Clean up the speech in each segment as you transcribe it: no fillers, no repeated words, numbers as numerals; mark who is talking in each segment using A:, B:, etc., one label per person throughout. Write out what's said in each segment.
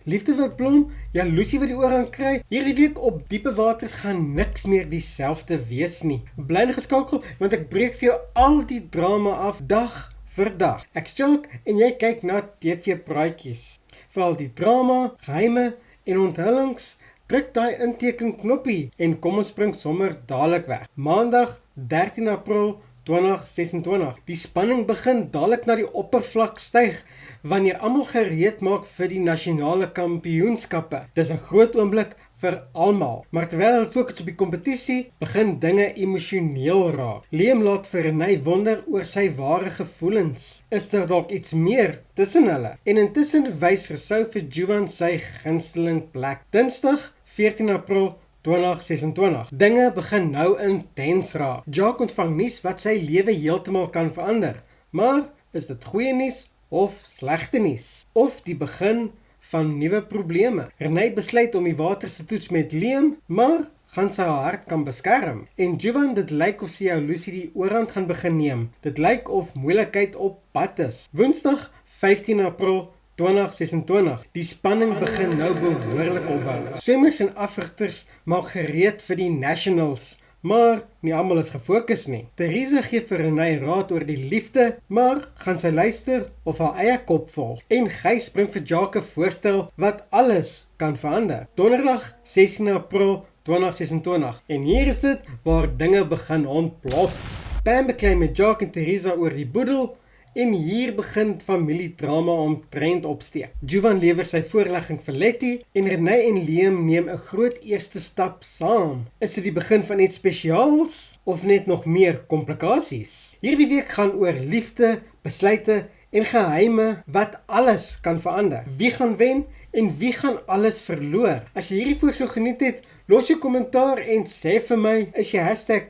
A: Liefde wat blom, jaloesie wat die oorhand kry. Hierdie week op Diepe Waters gaan niks meer dieselfde wees nie. Bly geskakel, want ek breek vir jou al die drama af dag vir dag. Ek's Jacques en jy kyk na TV praatjies. Veral die drama, geheime en onthullings, druk daai inteken knoppie en kom ons spring sommer dadelik weg. Maandag 13 April 2026. Die spanning begin dadelik na die oppervlak styg wanneer almal gereed maak vir die nasionale kampioenskappe. Dis 'n groot oomblik vir almal. Maar terwyl hulle fokus op die kompetisie, begin dinge emosioneel raak. Liam laat vir Renee wonder oor sy ware gevoelens. Is daar dalk iets meer tussen hulle? En intussen wys Rousseau vir Juwan sy gunsteling plek. Dinsdag 14 April 2026. Dinge begin nou intens raak. Jacques ontvang nuus wat sy lewe heeltemal kan verander. Maar is dit goeie nuus of slegte nuus? Of die begin van nuwe probleme? Renee besluit om die waters te toets met Liam, maar gaan sy haar hart kan beskerm. En Juwan, dit lyk of sy jaloesie die oorhand gaan begin neem. Dit lyk of moeilikheid op pad is. Woensdag 15 April 2026. Die spanning begin nou behoorlik opbou. Swemmers en afrigters maak gereed vir die nationals, maar nie almal is gefokus nie. Theresa gee vir Renee raad oor die liefde, maar gaan sy luister of haar eie kop volg? En Gys bring vir Jacques 'n voorstel wat alles kan verander. Donderdag 16 April 2026. En hier is dit waar dinge begin ontplof. Pam beklei met Jacques en Theresa oor die boedel, en hier begin familiedrama omtrent opsteek. Juwan lewer sy voorlegging vir Letty en Renee en Liam neem 'n groot eerste stap saam. Is dit die begin van iets spesiaals of net nog meer komplikasies? Hierdie week gaan oor liefde, besluite en geheime wat alles kan verander. Wie gaan wen en wie gaan alles verloor? As jy hierdie voorstel geniet het, los jou kommentaar en sê vir my, is jy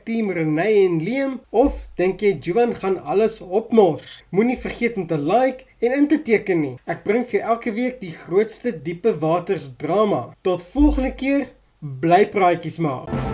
A: #team Renee en Liam of dink jy Juwan gaan alles opmors? Moenie vergeet om te like en in te teken nie. Ek bring vir jou elke week die grootste diepe waters drama. Tot volgende keer, bly praatjies maak.